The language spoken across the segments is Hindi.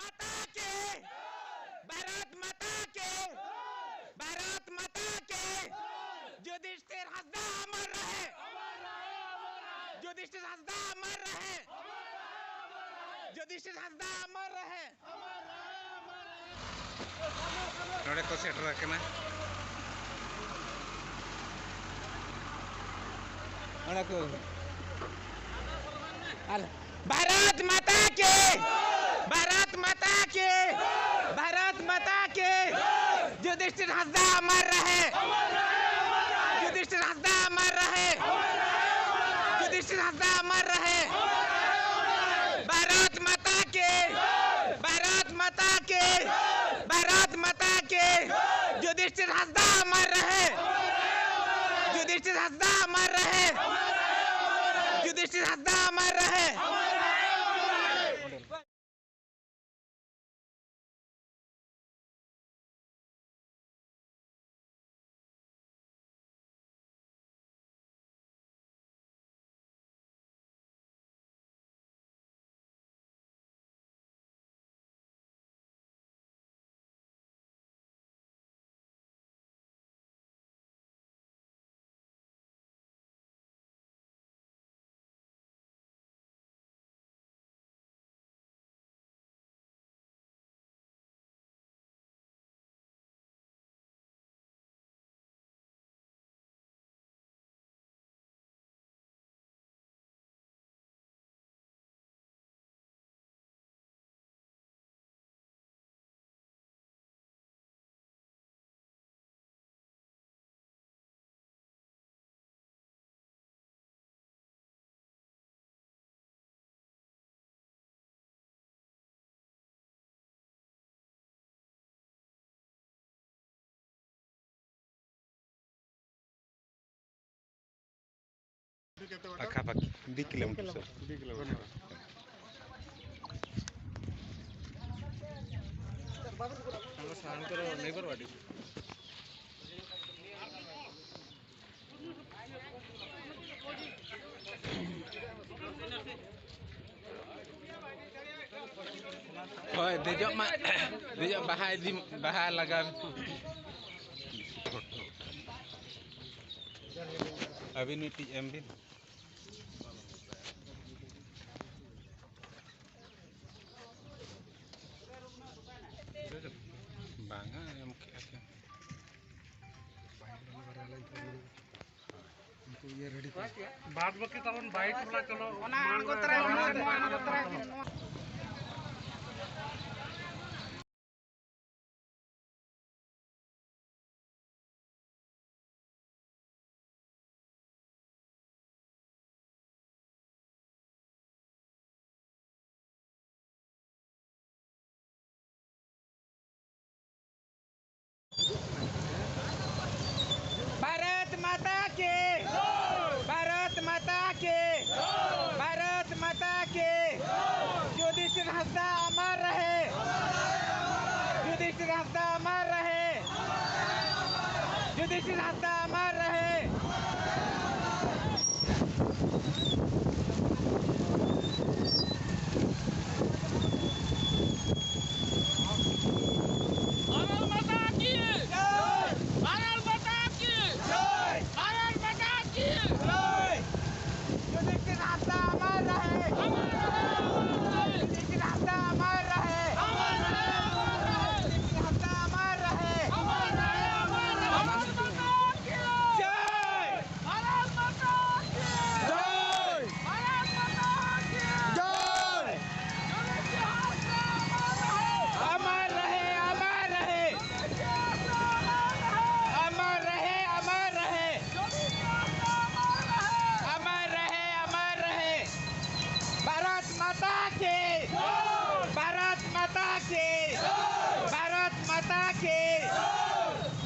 माता के, भारत माता के, भारत माता के। युधिष्ठिर हंसदा अमर रहे, युधिष्ठिर हंसदा अमर रहे, युधिष्ठिर हंसदा अमर रहे। नोड़े को सेट रखना भारत माता के, भारत माता के, भारत माता के। युधिष्ठिर हंसदा अमर रहे, युधिष्ठिर हंसदा अमर रहे, युधिष्ठिर हंसदा अमर रहे। भारत माता के, भारत माता के, भारत माता के। युधिष्ठिर हंसदा अमर रहे, युधिष्ठिर हंसदा अमर रहे, युधिष्ठिर हंसदा अमर रहे। पाखापाखि 2 किलोमीटर सर। 2 किलोमीटर नेबर वाटी Dejok bahaya lagan. Abin itu ambil. Bangga yang mungkin. बाद बाकी तब बाइक वाला चलो भारत माता के, भारत माता के, भारत माता के। युधिष्ठिर हंसदा अमर रहे, युधिष्ठिर हंसदा अमर रहे, युधिष्ठिर हंसदा अमर रहे।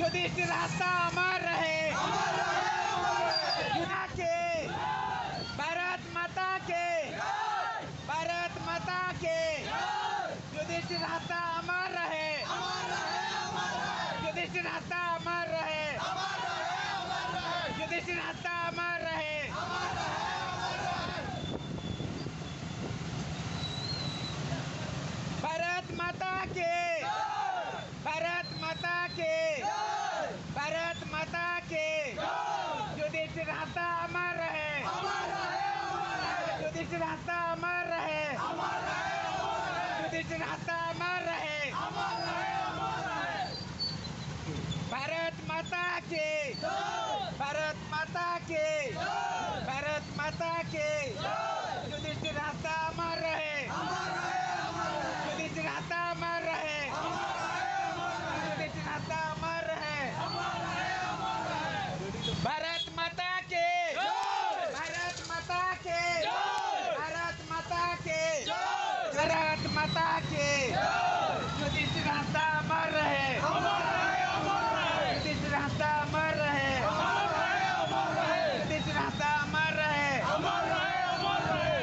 युधिष्ठिर हंसदा अमर रहे, भारत माता के, भारत माता के। युधिष्ठिर हंसदा अमर रहे, युधिष्ठिर हंसदा अमर रहे, युधिष्ठिर हंसदा अमर रहे। भारत माता युधिष्ठिर हंसता अमर रहे। भारत माता के, भारत माता के, भारत माता के। युधिष्ठिर हंसता अमर रहे। युधिष्ठिर हंसता अमर रहे। युधिष्ठिर हंसता अमर रहे। भारत माता के, भारत माता के, भारत माता के, भारत माता के। युधिष्ठिर हंसता अमर रहे। युधिष्ठिर हंसता अमर रहे। युधिष्ठिर हंसता अमर रहे। युधिष्ठिर हंसता अमर रहे। अमर रहे, अमर रहे।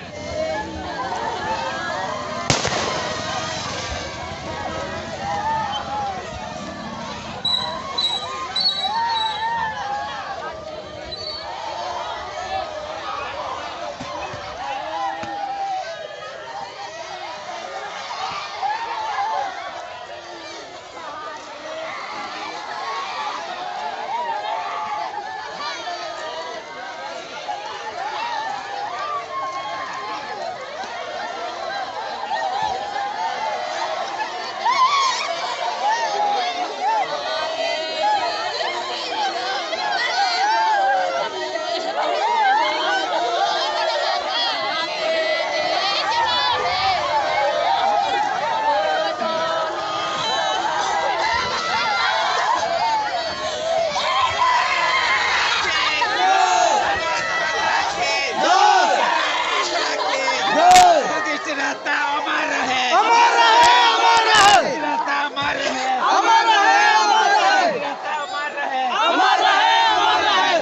युधिष्ठिर हंसता अमर रहे। अमर रहे, अमर रहे। युधिष्ठिर हंसता अमर रहे। अमर रहे, अमर रहे।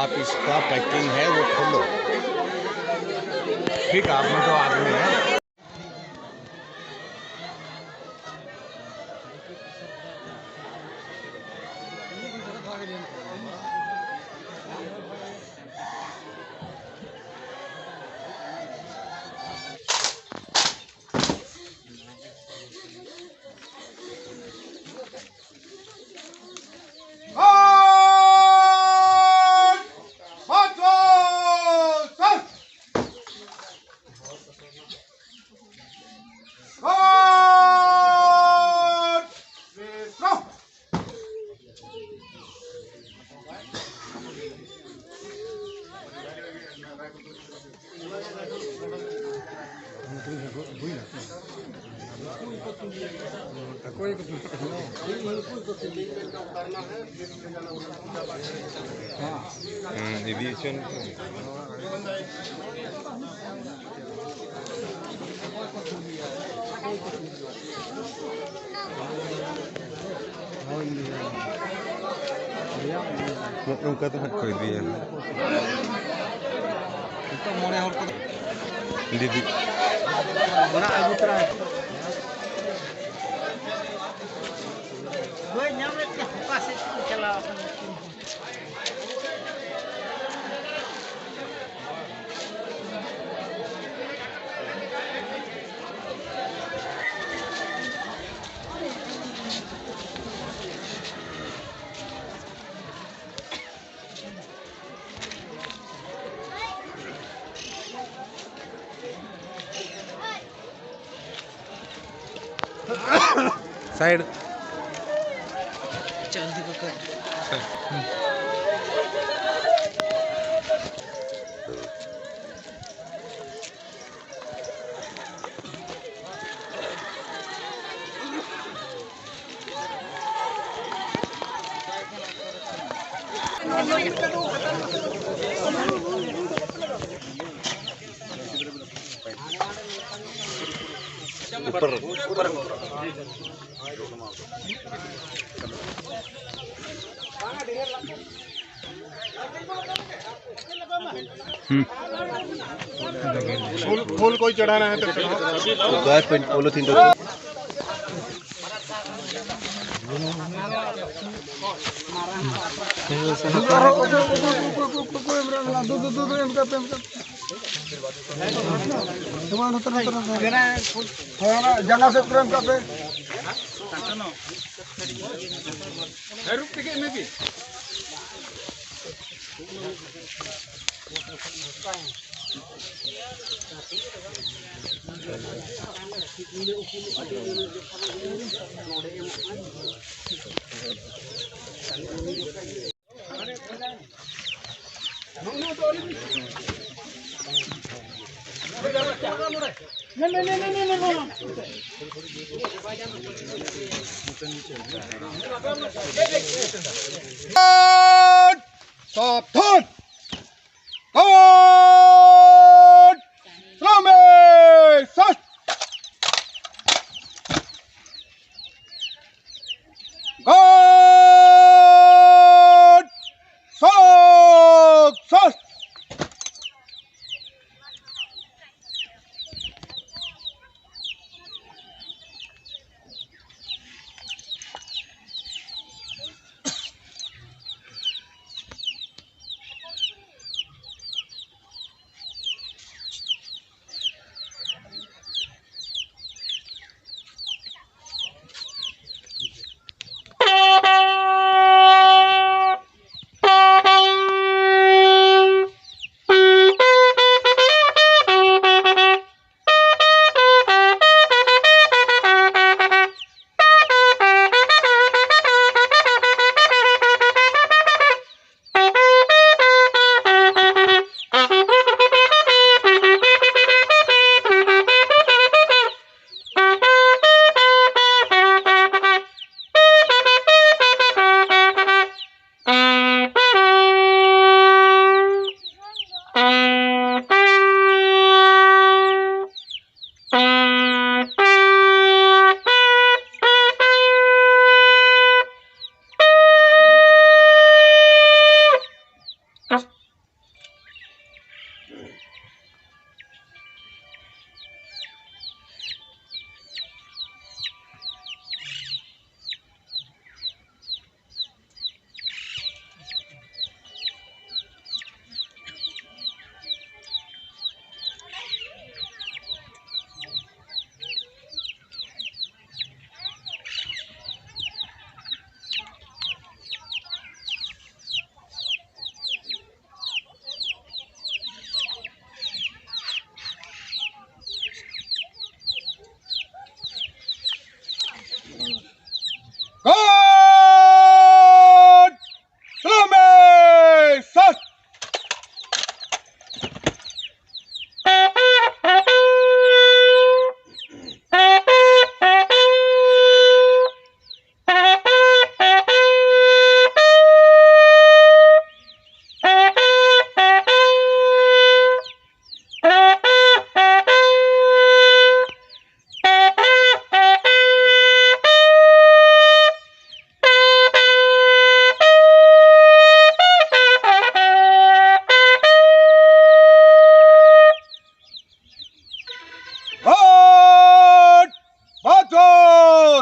आप इसका पैकिंग है वो खोलो। ठीक है, आप में तो आदमी है। Edition. Nunca te has cogido. Ito mone hor ko. Didi. Mana abu tra. Boy nyamret ke pasit chalaw. Side. जल्दी पकड़ फूल कोई चढ़ाना है तो चढ़ाओ। गाय पेंट पॉलिथीन तो जगह से प्रेम का पे सावधान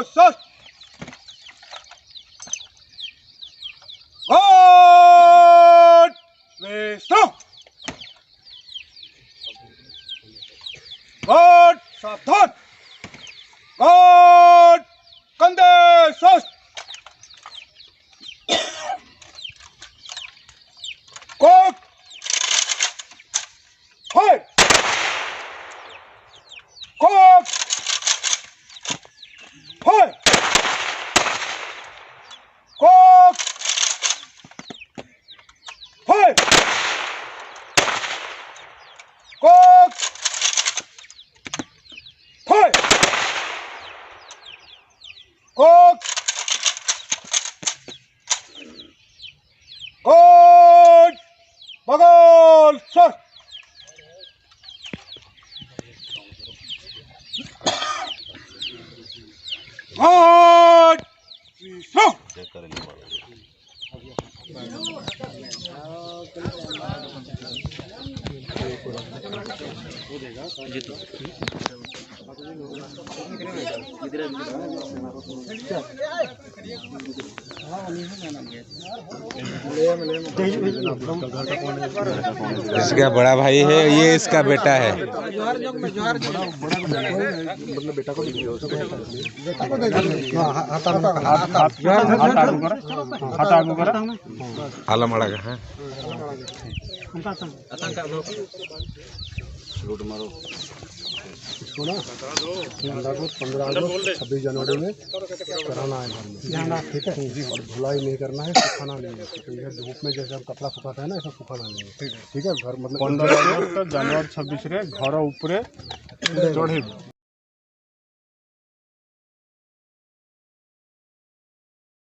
sos. God Vishnu. God Sathon. God Kande sos. God Hey. God Hey. God Hey! God! Hey! God! God! Bagol! Sir! God! Sir! इसका बड़ा भाई है, ये इसका बेटा है। आलम अड़ा है। इसको ना 15 अगस्त 26 जनवरी में कराना है घर में, ठीक है। और धुलाई नहीं करना है, सुखाना नहीं है। तो ये धूप में जैसे हम कपड़ा सुखाते हैं ना, ऐसा सुखाना नहीं है, ठीक है। घर मतलब 15 अगस्त जनवरी 26 रे घर ऊपर चढ़े